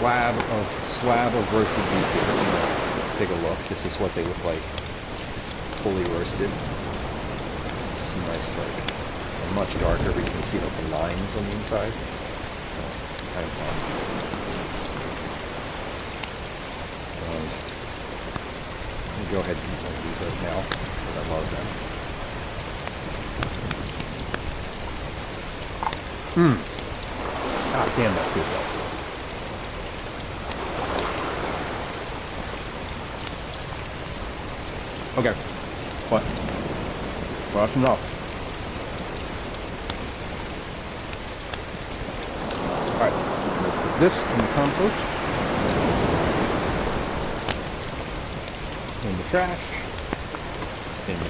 slab of roasted beef here. You know, take a look. This is what they look like, fully roasted. It's nice, like, and much darker, but you can see like the lines on the inside. Kind of fun. Let me go ahead and eat one of these right now, because I love them. God damn, that's good though. Okay. What? Well, that's enough. Alright. Put this in the compost. In the trash. In the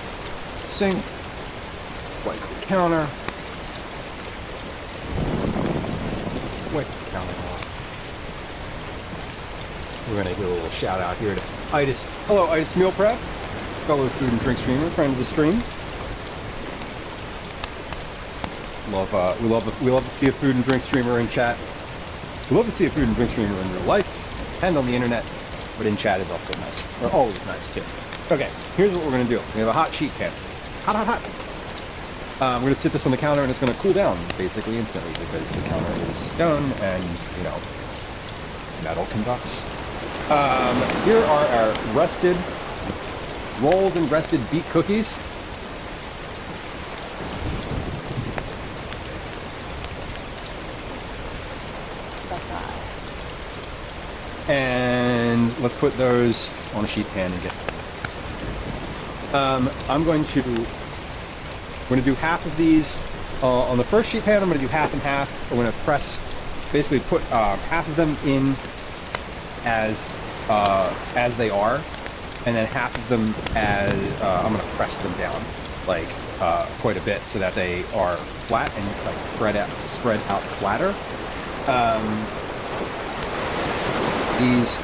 sink. Wipe the counter. Wipe the counter off. We're going to do a little shout out here to Itis. Hello, Itis Meal Prep. Fellow food and drink streamer, friend of the stream. We love to see a food and drink streamer in chat. We love to see a food and drink streamer in real life and on the internet, but in chat is also nice, or always nice too. Okay, here's what we're gonna do. We have a hot sheet pan, hot. We're gonna sit this on the counter and it's gonna cool down basically instantly because the counter is stone and you know metal conducts. Here are our rolled and rested beet cookies. That's hot. And let's put those on a sheet pan and get. I'm going to do half of these on the first sheet pan. I'm going to do half and half. I'm going to basically put half of them in as they are. And then half of them as, I'm going to press them down, like, quite a bit so that they are flat and, like, spread out flatter. These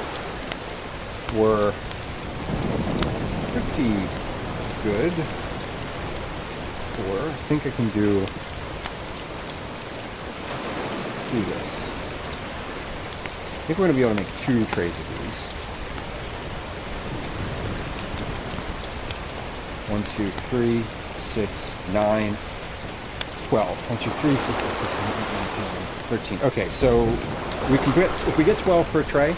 were pretty good. Or, I think I can do, let's do this. I think we're going to be able to make 2 trays of these. 1, 2, 3, 6, 9, 12. 1, 2, 3, 4, 5, 6, 7, 8, 9, 10, 13. Okay, so if we get 12 per tray,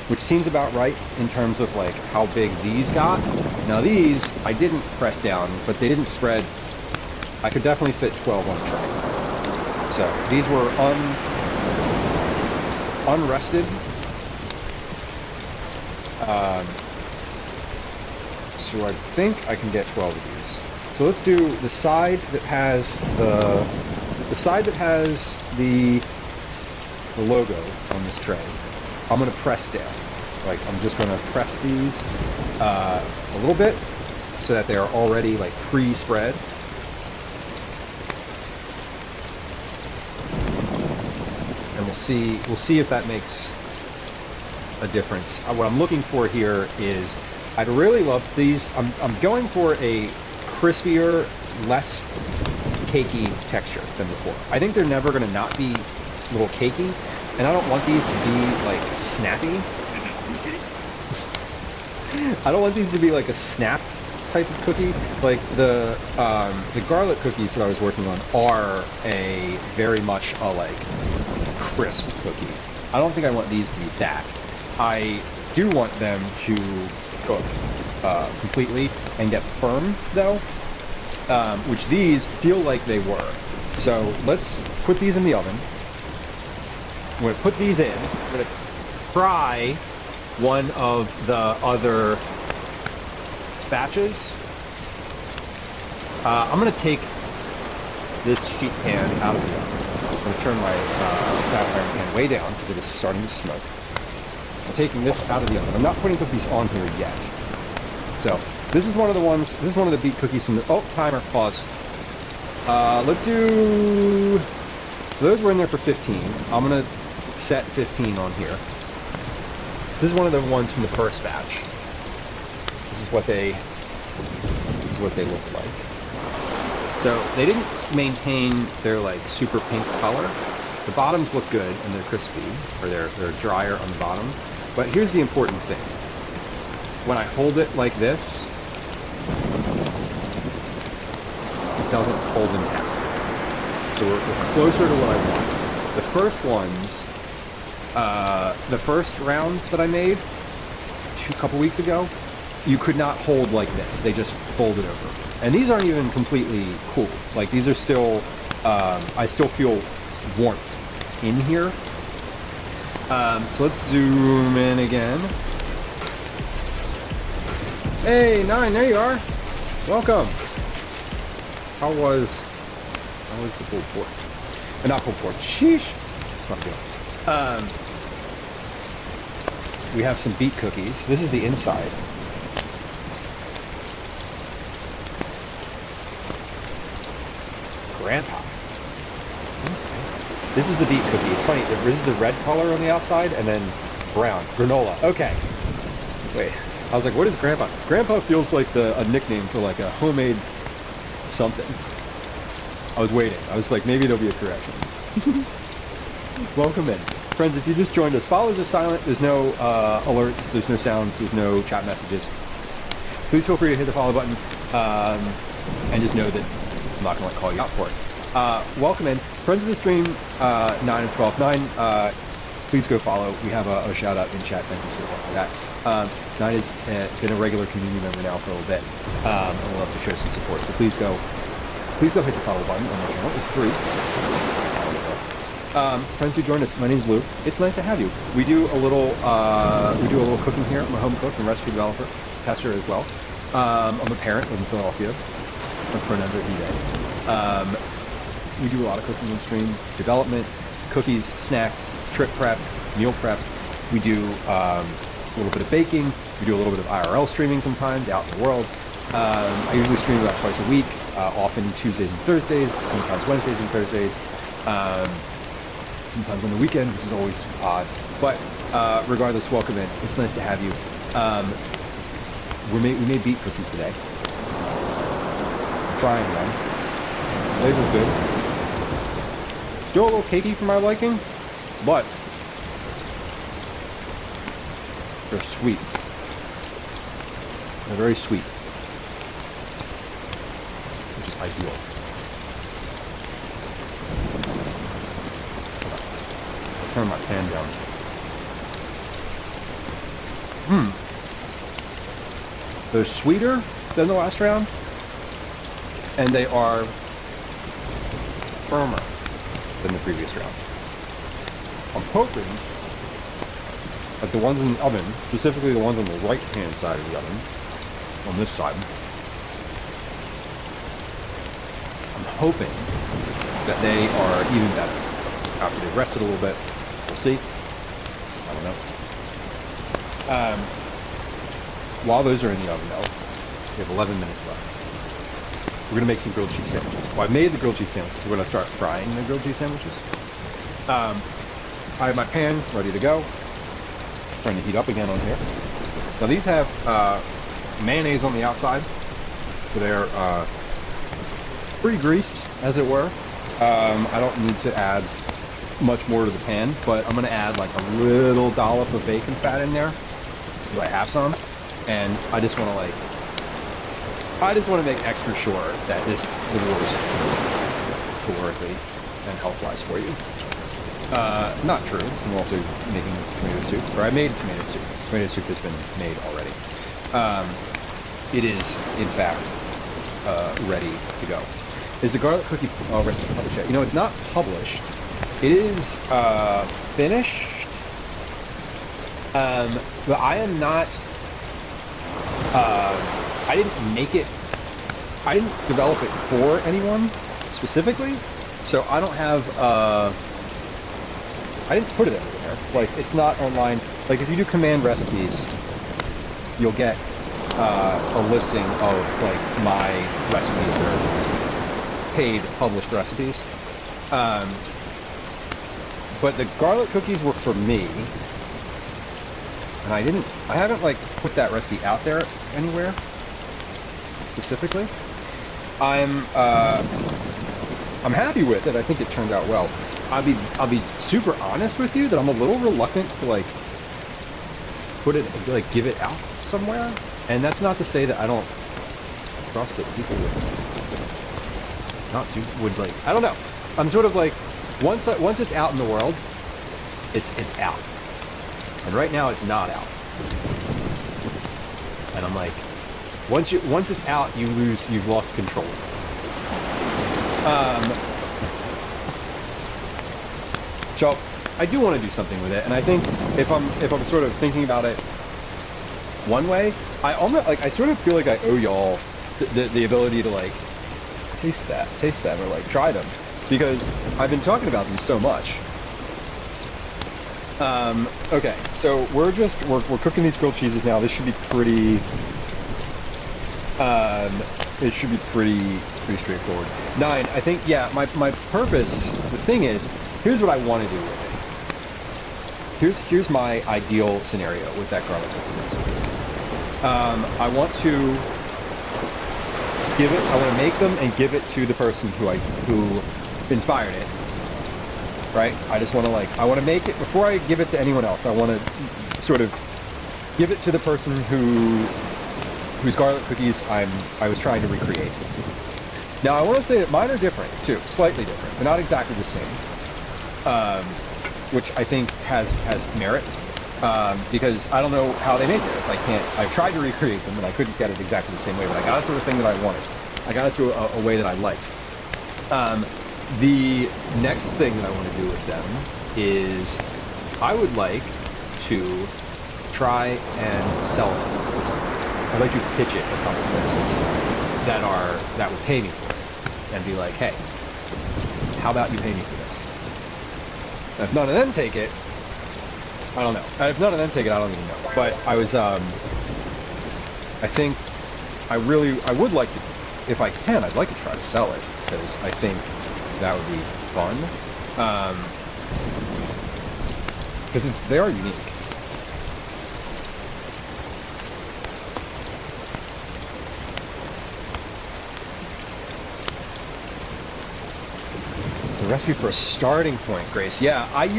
which seems about right in terms of like how big these got. Now these I didn't press down, but they didn't spread. I could definitely fit 12 on a tray. So these were unrested. So I think I can get 12 of these. So let's do the side that has the logo on this tray. I'm gonna press down. Like I'm just gonna press these a little bit so that they are already like pre-spread. And we'll see if that makes a difference. What I'm looking for here is I'd really love these. I'm going for a crispier, less cakey texture than before. I think they're never going to not be a little cakey, and I don't want these to be like snappy. I don't want these to be like a snap type of cookie. Like the garlic cookies that I was working on are a very much a like crisp cookie. I don't think I want these to be that. I do want them to cook completely and get firm though, which these feel like they were. So let's put these in the oven. I'm going to put these in. I'm going to fry one of the other batches. I'm going to take this sheet pan out of the oven. I'm going to turn my cast iron pan way down because it is starting to smoke. I'm taking this out of the oven. I'm not putting cookies on here yet. So this is one of the ones. This is one of the beet cookies from the. Oh, timer. Pause. Let's do. So those were in there for 15. I'm gonna set 15 on here. This is one of the ones from the first batch. This is what they look like. So they didn't maintain their like super pink color. The bottoms look good and they're crispy, or they're drier on the bottom. But here's the important thing. When I hold it like this, it doesn't fold in half. So we're closer to what I want. The first ones, the first rounds that I made a couple weeks ago, you could not hold like this. They just folded over. And these aren't even completely cooled. Like, these are still, I still feel warmth in here. So let's zoom in again. Hey, Nine, there you are. Welcome. How was the pulled pork? Not pulled pork. Sheesh. It's not good. We have some beet cookies. This is the inside. Grandpa. This is the beet cookie. It's funny. This is the red color on the outside and then brown. Granola. Okay. Wait. I was like, what is Grandpa? Grandpa feels like a nickname for like a homemade something. I was waiting. I was like, maybe there'll be a correction. Welcome in. Friends, if you just joined us, follows are silent. There's no alerts. There's no sounds. There's no chat messages. Please feel free to hit the follow button and just know that I'm not going to call you out for it. Welcome in. Friends of the stream, 9 and 12. 9, please go follow. We have a shout out in chat. Thank you so much for that. 9 has been a regular community member now for a little bit, and we'll love to show some support. So please go hit the follow button on my channel. It's free. Friends who joined us, my name's Lou. It's nice to have you. We do a little cooking here. I'm a home cook and recipe developer, tester as well. I'm a parent, live in Philadelphia. My pronouns are he, they. We do a lot of cooking in stream, development, cookies, snacks, trip prep, meal prep. We do a little bit of baking. We do a little bit of IRL streaming sometimes out in the world. I usually stream about twice a week, often Tuesdays and Thursdays, sometimes Wednesdays and Thursdays, sometimes on the weekend, which is always odd. But regardless, welcome in. It's nice to have you. We made beet cookies today. I'm trying them. Flavor's good. Still a little cakey for my liking, but they're sweet. They're very sweet, which is ideal. Turn my pan down. They're sweeter than the last round, and they are firmer than the previous round. I'm hoping that the ones in the oven, specifically the ones on the right-hand side of the oven, on this side, I'm hoping that they are even better. After they've rested a little bit, we'll see. I don't know. While those are in the oven, though, we have 11 minutes left. We're going to make some grilled cheese sandwiches. Well, I made the grilled cheese sandwiches. We're going to start frying the grilled cheese sandwiches. I have my pan ready to go. Trying to heat up again on here. Now these have mayonnaise on the outside. So they're pre-greased, as it were. I don't need to add much more to the pan, but I'm going to add like a little dollop of bacon fat in there. Do I have some? And I just want to make extra sure that this is the worst calorically and health-wise for you. Not true. I'm also making tomato soup, or I made tomato soup. Tomato soup has been made already. It is, in fact, ready to go. Is the garlic cookie recipe published yet? You know, it's not published. It is finished, but I am not. I didn't make it. I didn't develop it for anyone specifically, so I don't have. I didn't put it anywhere. Like, it's not online. Like, if you do command recipes, you'll get a listing of like my recipes that are paid published recipes. But the garlic cookies were for me, and I haven't like put that recipe out there anywhere specifically. I'm I'm happy with it. I think it turned out well. I'll be super honest with you that I'm a little reluctant to like put it, like give it out somewhere. And that's not to say that I don't trust that people would like, I don't know. I'm sort of like, once it's out in the world, it's out. And right now it's not out. And I'm like, once it's out, you've lost control. So I do want to do something with it, and I think if I'm sort of thinking about it one way, I sort of feel like I owe y'all the ability to like taste them or like try them, because I've been talking about them so much. Okay, so we're cooking these grilled cheeses now. This should be pretty. It should be pretty straightforward. 9, I think. Yeah, my purpose. The thing is, here's what I want to do with it. Here's my ideal scenario with that garlic cookie recipe. I want to give it. I want to make them and give it to the person who inspired it. Right? I just want to I want to make it before I give it to anyone else. I want to sort of give it to the person whose garlic cookies I was trying to recreate. Now I want to say that mine are different too, slightly different, but not exactly the same. Which I think has merit, because I don't know how they make this. I've tried to recreate them and I couldn't get it exactly the same way, but I got it to the thing that I wanted. I got it to a way that I liked. The next thing that I want to do with them is I would like to try and sell them. I'd like to pitch it a couple places that would pay me for it and be like, hey, how about you pay me for this? And if none of them take it, I don't know. If none of them take it, I don't even know. But I think I would like to, if I can, I'd like to try to sell it, because I think that would be fun. Because they are unique. The recipe for a starting point, Grace. Yeah, I'm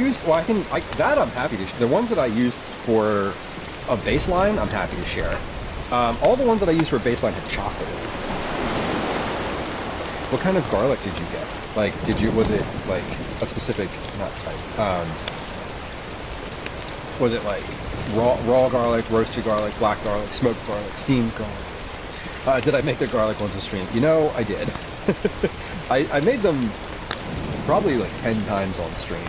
happy to. The ones that I used for a baseline, I'm happy to share. All the ones that I used for a baseline had chocolate in it. What kind of garlic did you get? Was it like a specific, not type, was it like raw garlic, roasted garlic, black garlic, smoked garlic, steamed garlic? Did I make the garlic ones on stream? You know, I did. I made them probably like 10 times on stream,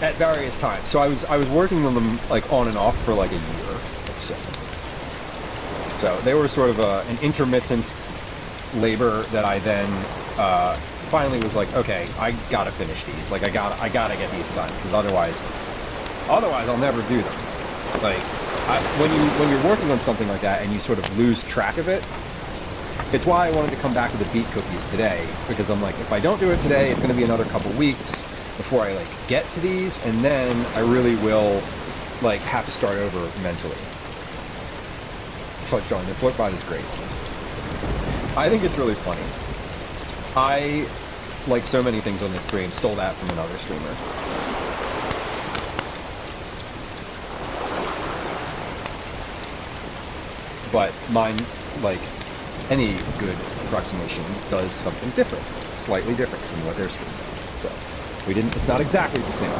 at various times. So I was working on them like on and off for like a year or so. So they were sort of an intermittent labor that I then finally was like, okay, I gotta finish these. Like I gotta get these done, because otherwise I'll never do them. Like when you're working on something like that and you sort of lose track of it, it's why I wanted to come back to the beet cookies today, because I'm like, if I don't do it today, it's going to be another couple weeks before I like get to these, and then I really will like have to start over mentally. Fudge John, the float bot is great. I think it's really funny. I, like so many things on this stream, stole that from another streamer. But mine, like any good approximation, does something different, slightly different from what their stream does. So it's not exactly the same.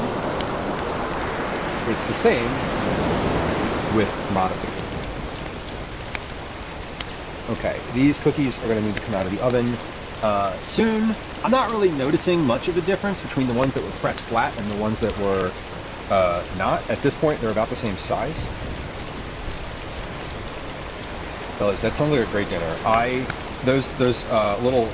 It's the same with modification. Okay, these cookies are going to need to come out of the oven soon. I'm not really noticing much of a difference between the ones that were pressed flat and the ones that were not. At this point, they're about the same size. Fellas, that sounds like a great dinner. Those little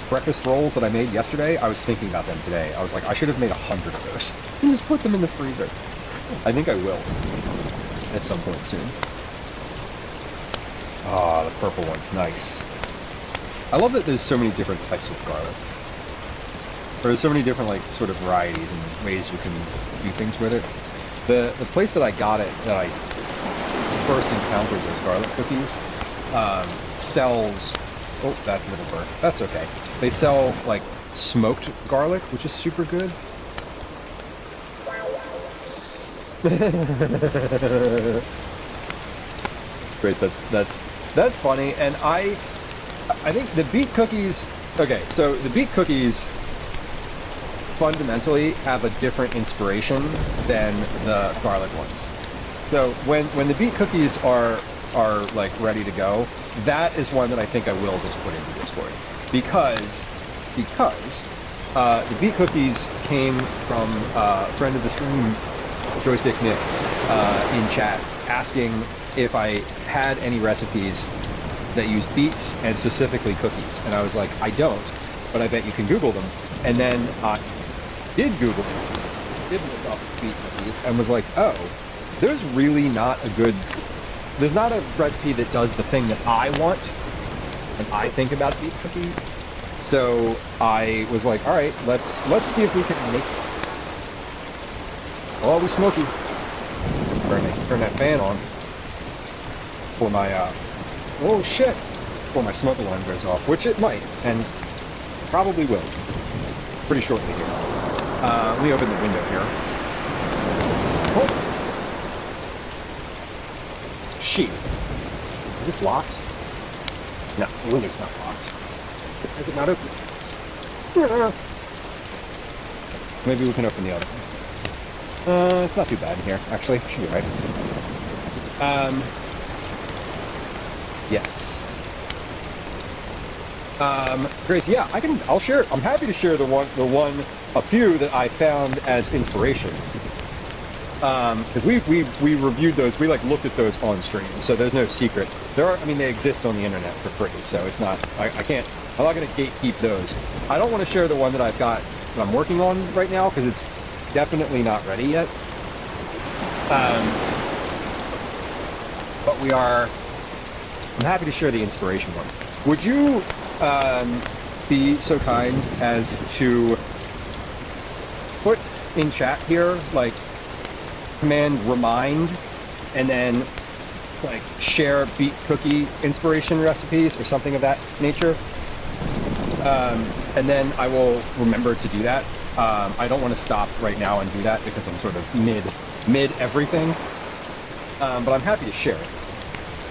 breakfast rolls that I made yesterday, I was thinking about them today. I was like, I should have made 100 of those and just put them in the freezer. I think I will at some point soon. Ah, the purple one's nice. I love that there's so many different types of garlic. Or there's so many different, like, sort of varieties and ways you can do things with it. The place that I got it, that I first encountered those garlic cookies, sells Oh, that's a little burnt. That's okay. They sell, like, smoked garlic, which is super good. Grace, that's funny. And I think the beet cookies... Okay, so the beet cookies fundamentally have a different inspiration than the garlic ones. So when the beet cookies are like ready to go, that is one that I think I will just put into Discord because the beet cookies came from a friend of the stream, Joystick Nick, in chat asking if I had any recipes that use beets and specifically cookies, and I was like, I don't, but I bet you can Google them. And then I did Google them, did look up beet cookies, and was like, oh, there's really not a good. There's not a recipe that does the thing that I want when I think about beet cookie. So I was like, all right, let's see if we can make. Oh, we smoky. Turn that fan on for my oh shit, before my smoke alarm goes off, which it might and probably will pretty shortly here. Let me open the window here. Oh. Sheep. Is this locked? No, the window's not locked. Is it not open? Maybe we can open the other one. It's not too bad in here, actually. Should be right. Yes. Grace, yeah, I'll share. I'm happy to share a few that I found as inspiration. Because we reviewed those, we like looked at those on stream, so there's no secret. They exist on the internet for free, so it's not, I'm not going to gatekeep those. I don't want to share the one that I've got, that I'm working on right now, because it's definitely not ready yet. But I'm happy to share the inspiration ones. Would you be so kind as to put in chat here, like, command remind, and then like share beet cookie inspiration recipes or something of that nature, and then I will remember to do that. I don't want to stop right now and do that because I'm sort of mid everything, but I'm happy to share it.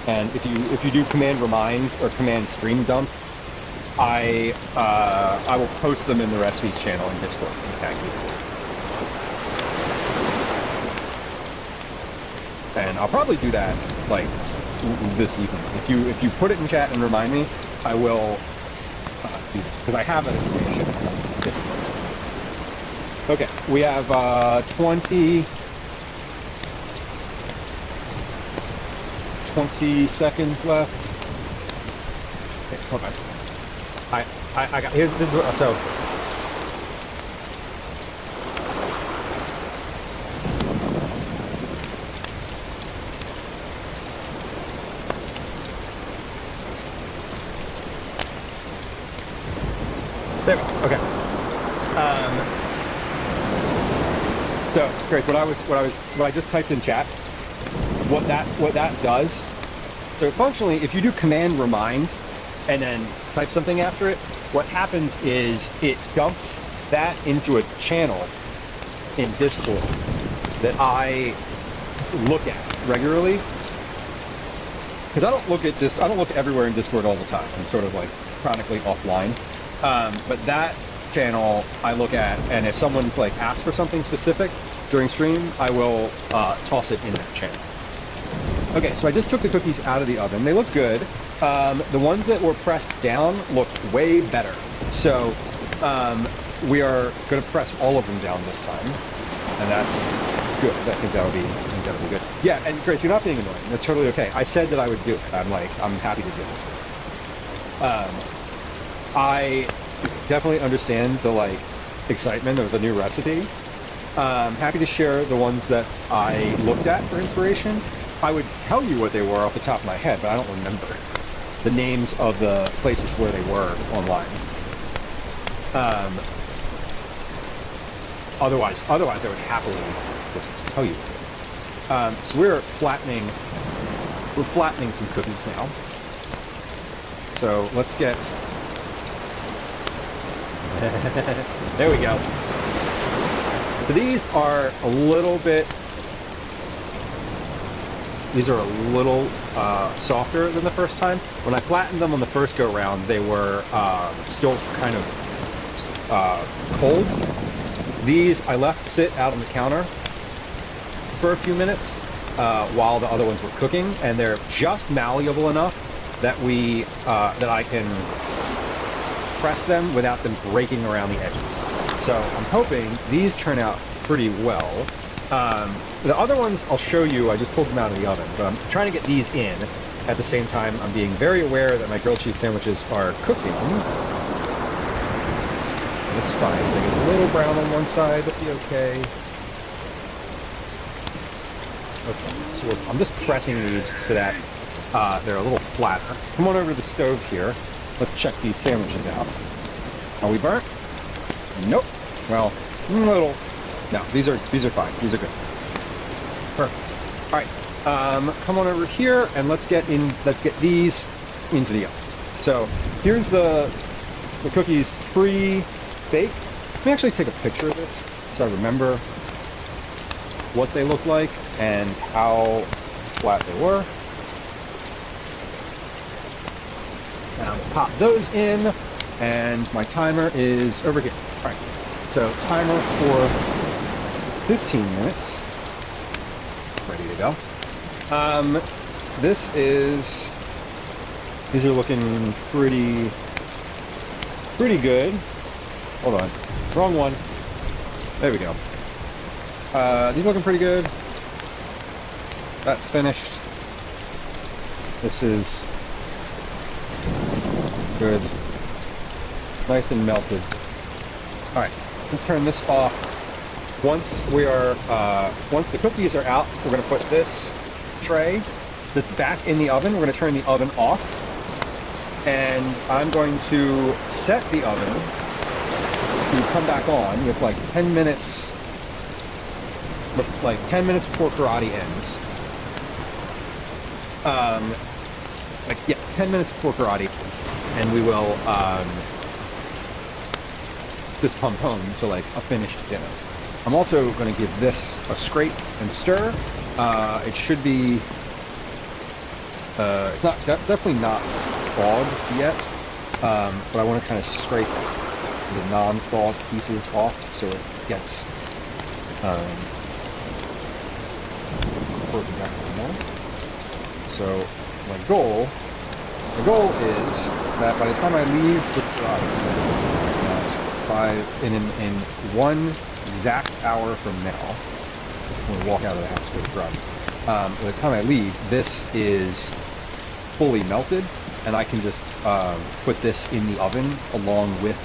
And if you do command remind or command stream dump, I will post them in the recipes channel in Discord and tag you. And I'll probably do that like this evening. If you put it in chat and remind me, I will do that because I have that information. It's not difficult. Okay, we have 20 seconds left. Okay, hold on. I got this is what, so. There we go. Okay. So, Grace, what I just typed in chat, what that does. So functionally, if you do command remind and then type something after it, what happens is it dumps that into a channel in Discord that I look at regularly. Because I don't look everywhere in Discord all the time. I'm sort of like chronically offline. But that channel I look at, and if someone's like asked for something specific during stream, I will toss it in that channel. Okay, so I just took the cookies out of the oven. They look good. The ones that were pressed down look way better. So we are going to press all of them down this time, and that's good. I think that'll be good. Yeah, and Grace, you're not being annoying. That's totally okay. I said that I would do it. I'm happy to do it. I definitely understand the like excitement of the new recipe. Happy to share the ones that I looked at for inspiration. I would tell you what they were off the top of my head, but I don't remember the names of the places where they were online. Otherwise I would happily just tell you. So we're flattening some cookies now. So let's get... There we go. So these are a little bit... These are a little softer than the first time. When I flattened them on the first go-round, they were still kind of cold. These I left sit out on the counter for a few minutes while the other ones were cooking, and they're just malleable enough that that I can press them without them breaking around the edges. So I'm hoping these turn out pretty well. The other ones I'll show you, I just pulled them out of the oven, but I'm trying to get these in. At the same time, I'm being very aware that my grilled cheese sandwiches are cooking. That's fine. They get a little brown on one side, that'll be okay. Okay, so I'm just pressing these so that they're a little flatter. Come on over to the stove here. Let's check these sandwiches out. Are we burnt? Nope. Well, a little. No, these are fine. These are good. Perfect. All right. Come on over here and let's get these into the oven. So here's the cookies pre-baked. Let me actually take a picture of this so I remember what they look like and how flat they were. And I'll pop those in, and my timer is over here. All right, so timer for 15 minutes. Ready to go. These are looking pretty good. Hold on, wrong one. There we go. These looking pretty good. That's finished. This is good. Nice and melted. All right, let's turn this off. Once the cookies are out, we're going to put this back in the oven. We're going to turn the oven off, and I'm going to set the oven to come back on with like 10 minutes, before karate ends. 10 minutes before karate ends, and we will just come home to like a finished dinner. I'm also going to give this a scrape and stir. It should be, it's definitely not thawed yet, but I want to kind of scrape the non-thawed pieces off so it gets broken back to more. So my goal is that by the time I leave for in 1 exact hour from now, when we walk out of the house for the grub, by the time I leave, this is fully melted, and I can just put this in the oven along with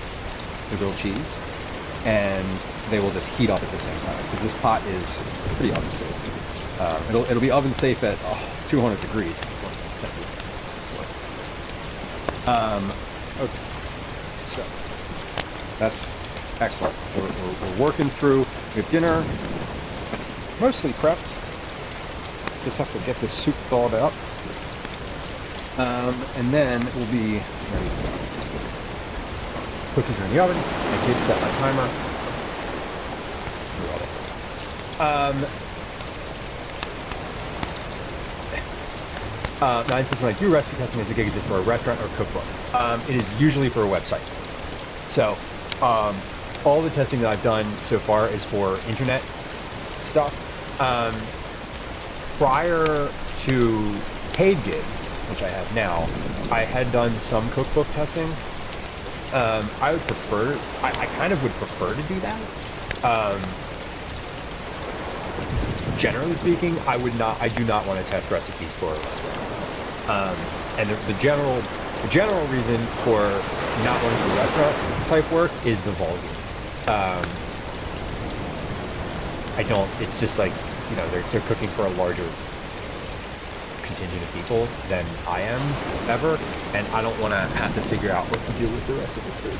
the grilled cheese, and they will just heat up at the same time, because this pot is pretty unsafe. It'll be oven safe at 200 degrees. Okay, so that's excellent. We're working through. We have dinner mostly prepped. Just have to get this soup thawed out, and then we'll be ready to go. Cookies are in the oven. I did set my timer. Nine says, when I do recipe testing as a gig, is it for a restaurant or a cookbook? It is usually for a website. So all the testing that I've done so far is for internet stuff. Prior to paid gigs, which I have now, I had done some cookbook testing. I kind of would prefer to do that. Generally speaking, I do not want to test recipes for a restaurant. And the general reason for not wanting to do restaurant type work is the volume. It's just like, they're cooking for a larger contingent of people than I am ever, and I don't want to have to figure out what to do with the rest of the food.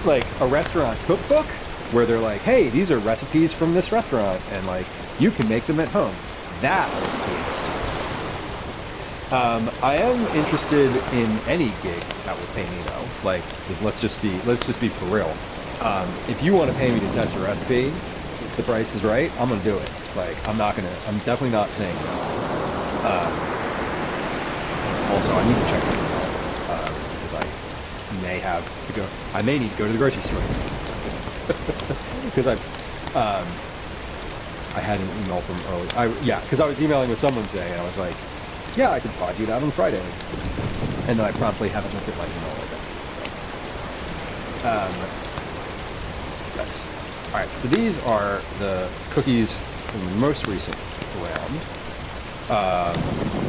Like a restaurant cookbook where they're like, hey, these are recipes from this restaurant, and like you can make them at home. That I would be I am interested in any gig that will pay me though. Like, let's just be for real. If you want to pay me to test a recipe, if the price is right, I'm gonna do it. Like, I'm definitely not saying no. Also, I need to check my email because I may need to go to the grocery store because I had an email from early. Because I was emailing with someone today, and I was like, yeah, I could probably do that on Friday. And then I promptly haven't looked at my email lately. So, nice. All right, so these are the cookies from the most recent round.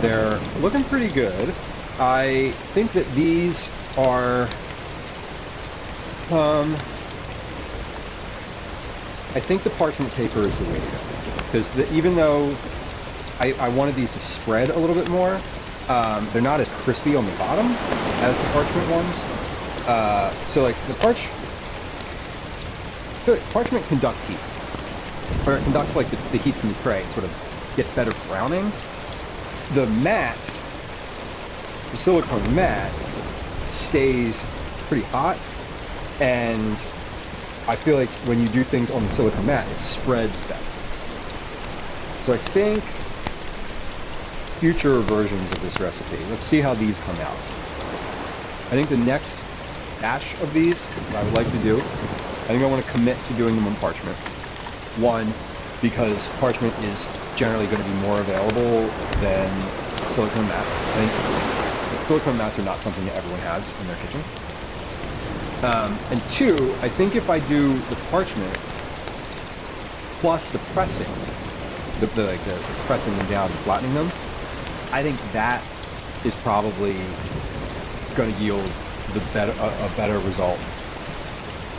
They're looking pretty good. I think that these are, I think the parchment paper is the way to go. Because even though I wanted these to spread a little bit more, they're not as crispy on the bottom as the parchment ones. So like the parchment conducts heat. Or it conducts like the heat from the tray. It sort of gets better browning. The silicone mat stays pretty hot, and I feel like when you do things on the silicone mat, it spreads better. So I think future versions of this recipe, let's see how these come out. I think the next batch of these that I would like to do, I think I want to commit to doing them on parchment. One, because parchment is generally going to be more available than silicone mat. I think silicone mats are not something that everyone has in their kitchen. And two, I think if I do the parchment plus the pressing, the pressing them down and flattening them, I think that is probably going to yield a better result.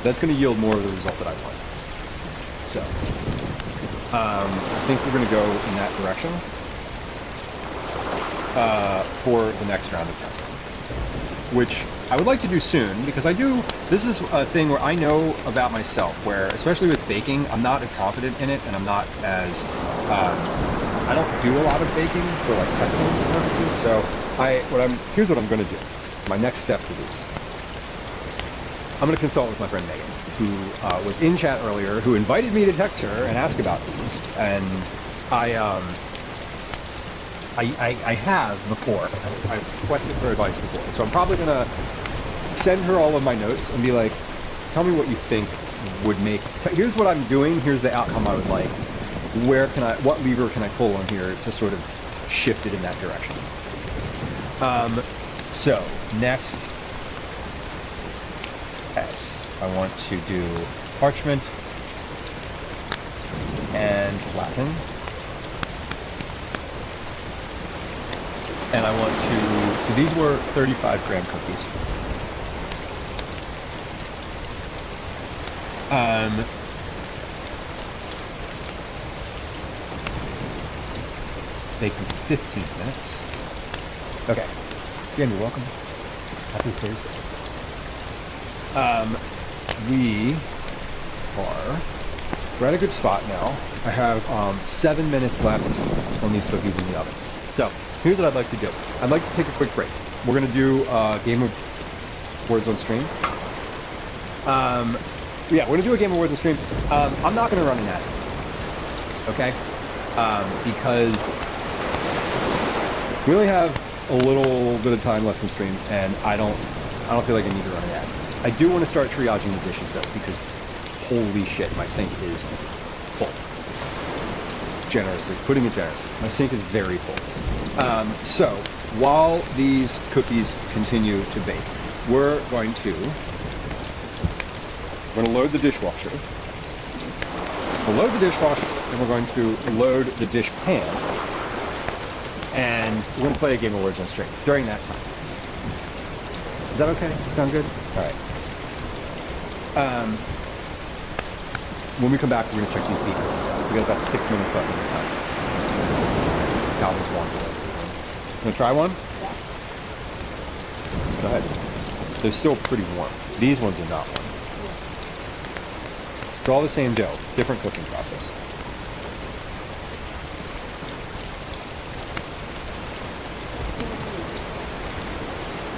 That's going to yield more of the result that I want. So, I think we're going to go in that direction for the next round of testing, which I would like to do soon, because this is a thing where I know about myself, where, especially with baking, I'm not as confident in it, and I'm not as, I don't do a lot of baking for like testing purposes, so here's what I'm going to do. My next step for these. I'm going to consult with my friend Megan, who was in chat earlier, who invited me to text her and ask about these, and I have before. I've questioned her advice before, so I'm probably going to send her all of my notes and be like, tell me what you think would make, here's what I'm doing, here's the outcome I would like. What lever can I pull on here to sort of shift it in that direction? So, next test, I want to do parchment and flatten. And I want to, so these were 35 gram cookies. Bake them for 15 minutes. Okay. Jen, you're welcome. Happy Thursday. We're at a good spot now. I have 7 minutes left on these cookies in the oven. So, here's what I'd like to do. I'd like to take a quick break. We're going to do a game of Words on Stream. We're going to do a game of Words on Stream. I'm not going to run an ad. Okay? Because we only have a little bit of time left in stream, and I don't feel like I need to run an ad. I do want to start triaging the dishes though, because holy shit, my sink is full. Putting it generously. My sink is very full. So, while these cookies continue to bake, we're going to load the dishwasher. We'll load the dishwasher, and we're going to load the dish pan, and we're going to play a game of Words on Stream during that time. Is that okay? Sound good? All right. When we come back, we're going to check these beef out. We got about 6 minutes left of the time. Calvin's wandering. You want to try one? Yeah. Go ahead. They're still pretty warm. These ones are not warm. It's all the same dough, different cooking process.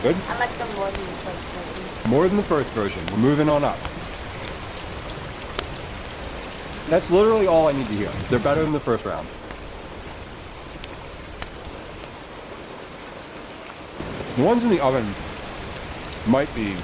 Good? I like them more than the first version. More than the first version. We're moving on up. That's literally all I need to hear. They're better than the first round. The ones in the oven might be